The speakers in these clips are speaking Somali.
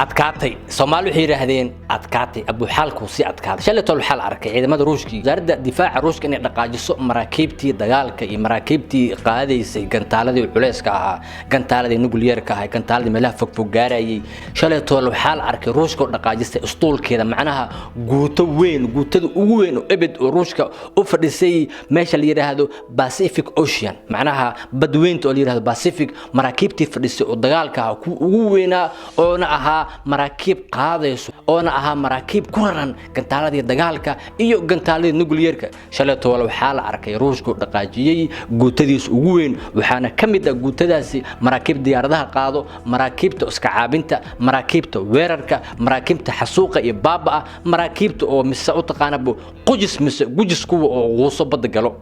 adkaatay Soomaali waxay yiraahdeen adkaatay abu xalku si adkaatay shalay tol xal arkay ciidamada Ruushka wasaaradda difaaca Ruushka inay dhaqaajiso maraakiibtii dagaalka iyo maraakiibtii qaadaysay gantaaladii culeyska ahaa gantaaladii nuclear-ka ahaa gantaaladii meelaha fog gaarayay shalay tol xal arkay Ruushka dhaqaajistay istuulkeeda macnaha guuto weyn guutada ugu weyn oo ebed oo Ruushka u fadhisay meesha la yiraahdo Pacific Ocean macnaha badweynta oo la yiraahdo Pacific maraakiibtii fadhisay oo dagaalka ugu weynaa oo aha maraakib qaadayso oo aha maraakib ku raran gantaaladii dagaalka iyo gantaaladii nuclear-ka shalay tol waxa la arkay Ruushku dhaqaajiyay guutadiis ugu weyn waxaana kamid ah guutadaasi maraakib diyaaradaha qaado maraakibta iska caabinta maraakibta weerarka maraakibta xasuuqa iyo baaba maraakibta oo mise u taqaanabo qujis kuwa oo quuso bad galo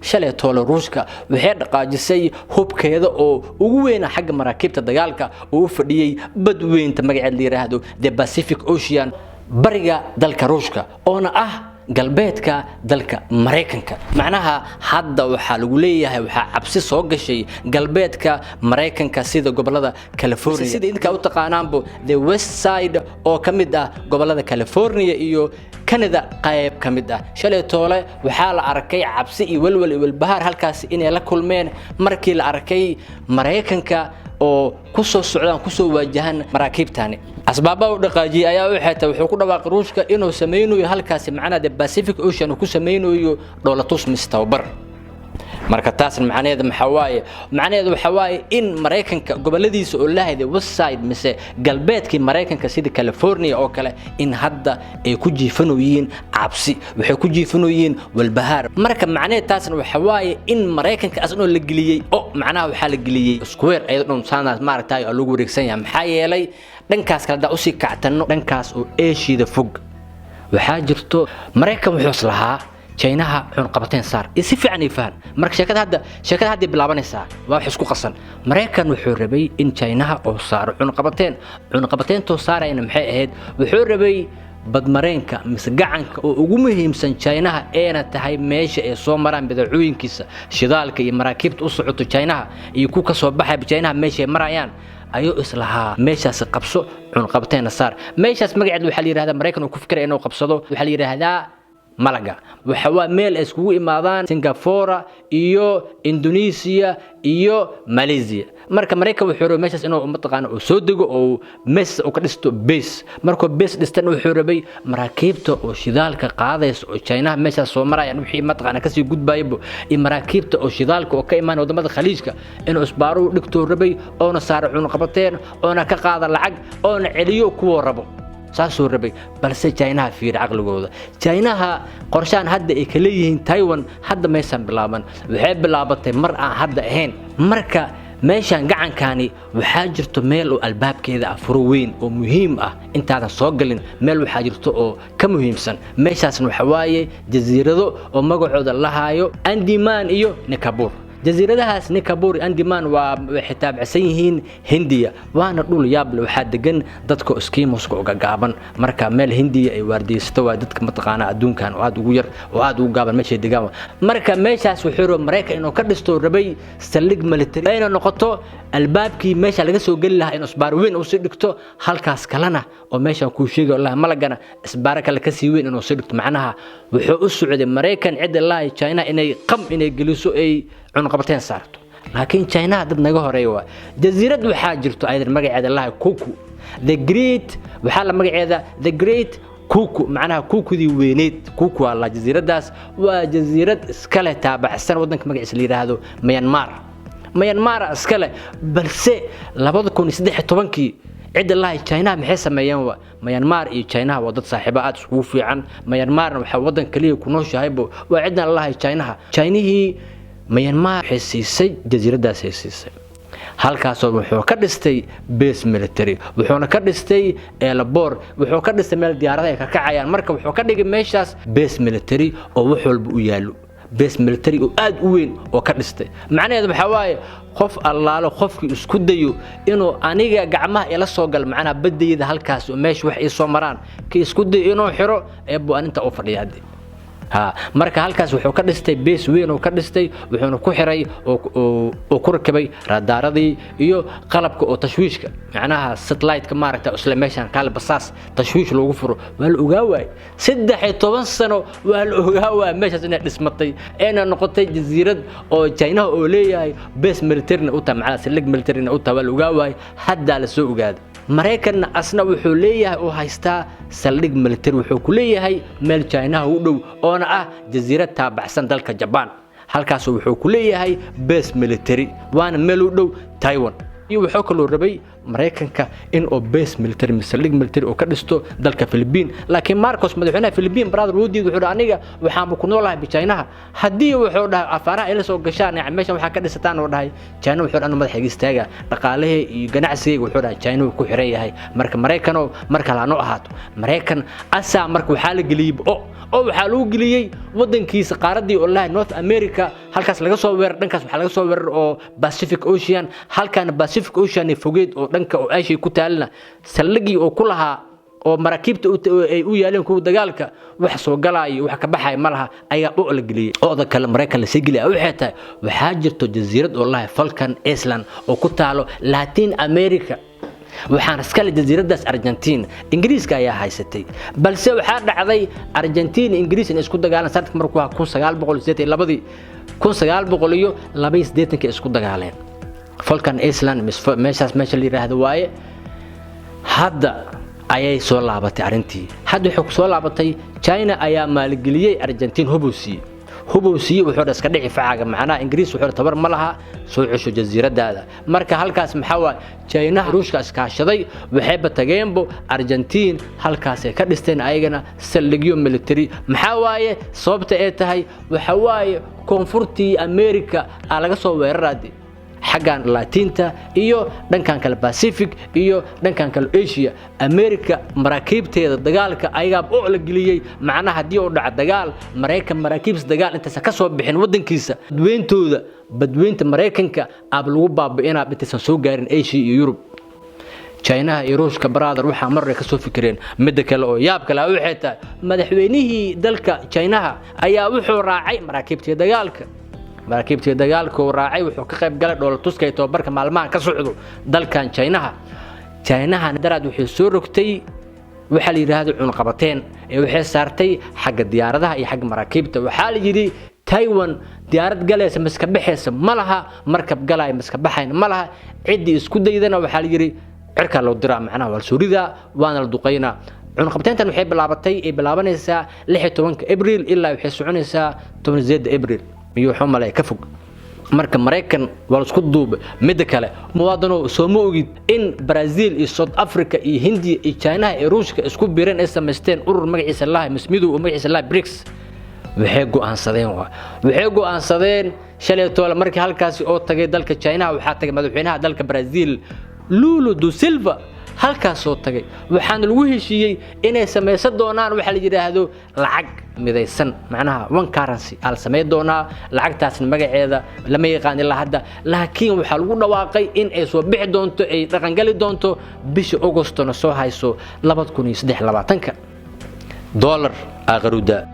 shalay tol Ruushka waxay dhaqaajisay hubkeeda oo ugu weyn xagga maraakibta dagaalka oo fadhiyay badweynta magaceed la yiraahdo the Pacific Ocean bariga dalka Ruushka oo galbeedka dalka Mareykanka macnaha hadda waxa lagu leeyahay waxa cabsi soo gashay galbeedka Mareykanka sida gobolada California sida inta u taqaanaanbo the west side oo kamid ah gobolada California iyo Canada qayb kamid ah shalay toole waxa la arkay cabsi iyo walwal bahar halkaas inay la kulmeen markii la arkay Mareykanka oo ku soo socdaan ku soo waajahan maraakiibtani asbaabaha dhaqaajiye ayaa wuxuu ku dhawaaqay Ruushka inuu sameeyo halkaas macnaha Pacific Ocean ku sameeyo dowlatus mustawbar marka taas macnaheedu waxa waaye in Mareykanka goboladiisa oo lahayd west side mise galbeedkii Mareykanka sida California oo kale in hadda ay ku jiifanooyeen cabsi waxay ku jiifanooyeen walbahaar marka macnaheedu taas waxa waaye in Mareykanka asnoo la geliyay oo macnaha waxa la geliyay square ay dhunsaanaas maartay oo lagu wareegsan yahay maxaa yeelay dhankaas kala u sii kactano dhankaas oo Asia fog waxa jirto Mareykan wuxuu lahaa China xun qabateen saar si fiican ifaan marka sheekada hadda bilaabanaysa waa wax isku qasan Mareykan wuxuu rabay in China oo saar xun qabateen to saarayna maxay ahayd wuxuu rabay badmareenka mise gacanka oo ugu muhiimsan China eena tahay meesha ay soo maraan bidacooyinkiisa shidaalka iyo maraakiibta u socoto China iyo ku ka soo baxay China meesha marayaan ayuu islaha meeshaas qabso xun qabateen saar meeshaas magaceed waxa la yiraahdaa Mareykan oo ku fikiray inuu qabsado waxa la yiraahdaa Malaga waxa waa meel iskugu imaadaan Singapore iyo Indonesia iyo Malaysia marka Mareykan wuxuu rabay meeshaas inuu mataqaan oo soo dego oo mees oo ka dhisto base markuu base dhistan wuxuu rabay maraakiibta oo shidaalka qaadayso oo China meeshaas soo marayaan wixii mataqaan ka sii gudbaybo in maraakiibta oo shidaalka oo ka imaan wadamada Khaliijka inuu isbaaro dhigto rabay oo saar cun qabateen oo ka qaada lacag oo celiyo kuwa rabo saasoo rabay balse China fiir aqligooda China qorshaan hadda ay kala yihiin Taiwan hadda meeshan bilaaban waxay bilaabatay mar aan hadda ahayn marka meeshan gacankani waxa jirto meel oo albaabkeeda afuro weyn oo muhiim ah intaada soo galin meel waxa jirto oo ka muhiimsan meeshaasna waxa waaye jasiirado oo magacooda la haayo Andaman iyo Nicobar jasiiradahaas Nicobar Andaman waa xitaab ciisan Hindiya waana dhul yaab leh waxa degan dadka Eskimos oo gaaban marka meel Hindiya ay waardiysto waa dadka mataqaana adduunkan oo aad ugu yar oo aad ugu gaaban meesha degaan marka meeshaas wuxuu rabay Mareykan inuu ka dhisto rabay saldhig military ay noqoto albaabkii meesha laga soo gali lahaa in isbaar weyn uu sii dhigto halkaas kalena oo meesha ku sheegay Allah malagana isbaar kale ka sii weyn inuu sii dhigto macnaha wuxuu u socday Mareykan cid Allah China inay geliso ay qabateen saarto laakiin China dad naga horeeyo jasiirad waxa jirto ay magaceeda Allah Kuku the great waxa la magaceeda the great Kuku macnaha Kukudii weyneed Kuku waa jasiiradaas waa jasiirad iskale taabacsan wadanka magaciisa la yiraahdo Myanmar iskale balse 2013 cid Allah China maxay sameeyeen Myanmar iyo China waa dad saaxiibo aad isku fiican Myanmar waxa wadan kaliya ku nooshahay waa cid Allah Chinahi Myanmar xisiisay jasiiradaas xisiisay halkaas wuxuu ka dhistay base military wuxuuna ka dhistay airport wuxuu ka dhistay meel diyaaradaha ka kacayaan marka wuxuu ka dhigay meeshaas base military oo wax walba u yaalo base military oo aad u weyn oo ka dhistay macnaheedu waxa waaye qof allaalo qofkii isku dayo inuu aniga gacmaha ila soo gal macnaha badayda halkaas oo meesh wax ay soo maraan ki isku dayo inuu xiro ee buu aninta u fadhiyaade ها marka halkaas wuxuu ka dhistay base weyn oo ka dhistay wuxuuna ku xiray oo ku rakibay radaaradii iyo qalabka oo tashwiishka macnaha satellite ka maaragta isla meeshan kale basaas tashwiish loogu furo waa la ogaaway 13 sano waa la ogaaway meeshaas inay dhismatay eena noqotay jasiirad oo China oo leeyahay base military u taa macnaha silig military u taa waa la ogaaway hadda la soo ogaaday Mareykanna asna wuxuu leeyahay oo haysta saldhig military wuxuu ku leeyahay meel China u dhow oo ah jasiirad taabacsan dalka Japan halkaas wuxuu ku leeyahay base military waana meel u dhow Taiwan iyo wuxuu kaloo rabay Mareykanka in oo base military saldhig military oo ka dhisto dalka Philippines laakiin Marcos madaxweynaha Philippines brother Woody wuxuu aniga waxaan ku noolahay China hadii wuxuu dhahay afaaraha ila soo gashaan meeshan waxa ka dhisataan oo dhahay China wuxuu dhan madaxiisa istaaga dhaqaalaha iyo ganacsiga wuxuu dhahay China ku xiran yahay marka Mareykan marka la noo ahaato Mareykan asa marka waxa la galiyay oo waxa lagu geliyay wadankiisa qaaradii oo lahayd North America halkaas laga soo weerar dhankaas waxa laga soo weerar oo Pacific Ocean halkan Pacific Ocean fogeed oo dhanka oo Asia ku taalna saldhigi oo ku lahaa oo maraakiibta ay u yaaleen ku dagaalka wax soo galay wax ka baxay malaha ayaa oo la geliyay oo kale Mareykan la sii geliyay waxay tahay waxa jirto jasiirad oo lahayd Falkland Island oo ku taalo Latin America waxaan iska le jasiiradaas Argentina Ingiriiska ayaa haysatay balse waxa dhacday Argentina Ingiriis in isku dagaalan sanadkii markuu 1982 isku dagaaleen Falkland Island meeshaas meesha la yiraahdo waaye hadda ayay soo laabatay arintii hadda wuxuu soo laabatay China ayaa maalgeliyay Argentina hubusi wuxuu iska dhici faaga macnaha Ingiriis wuxuu tabar ma laha soo cusho jasiiradaada marka halkaas maxaa waa China Ruushka iskaashaday waxay batageenbo Argentina halkaas ay ka dhisteen ayagana saldhigyo military maxaa waaye sababta ay tahay waxa waaye koonfurtii America laga soo weeraray xagan Latinta iyo dhankan kale Pacific iyo dhankan kale Asia America maraakiibteeda dagaalka ayaga oo la geliyay macnaha hadii uu dhac dagaal Mareykan maraakiibs dagaal inta ka soo bixin wadankiisa badweynta Mareykanka aab lagu baabi'inaa inta soo gaarin Asia iyo Europe China iyo Ruushka brother waxa marray ka soo fikireen mid kale oo yaab kale oo xeeta madaxweynihii dalka China ayaa wuxuu raacay maraakiibteeda dagaalka oo raacay wuxuu ka qayb galay dhool tuskay tababarka maalmaha ka socdo dalkan China daraad wuxuu soo rogtay waxa la yiraahdo cunqabateen ee waxay saartay xagga diyaaradaha iyo xagga maraakiibta waxa la yiri Taiwan diyaarad galaysa maska bixaysa malaha markab galay maska baxayn malaha cidi isku daydana waxa la yiri cirka loo diraa macnaha wal suurida waana la duqeynaa cunqabateyntan waxay bilaabanaysaa 16 Abriil ilaa waxay soconaysaa 18 Abriil iyo xumalay ka fog marka Mareykan wal isku duub mid kale muwaadino soo ma ogid in Brazil iyo South Africa iyo Hindiya iyo China iyo Ruushka isku biireen ay sameysteen urur magaciisa la mismidu oo magaciisa la BRICS waxay go'aansadeen shalay toole markii halkaas oo tagay dalka China waxa tagay madaxweynaha dalka Brazil Lula da Silva halkaas oo tagay waxaan lagu heshiiyay inay sameeysan doonaan waxa la yiraahdo lacag midaysan macnaha one currency al sameey doonaa lacagtaasna magaceeda lama yaqaan ilaa hadda laakiin waxa lagu dhawaaqay in ay soo bixi doonto ay dhaqan gali doonto bisha August na soo hayso 2023 dollar aqruda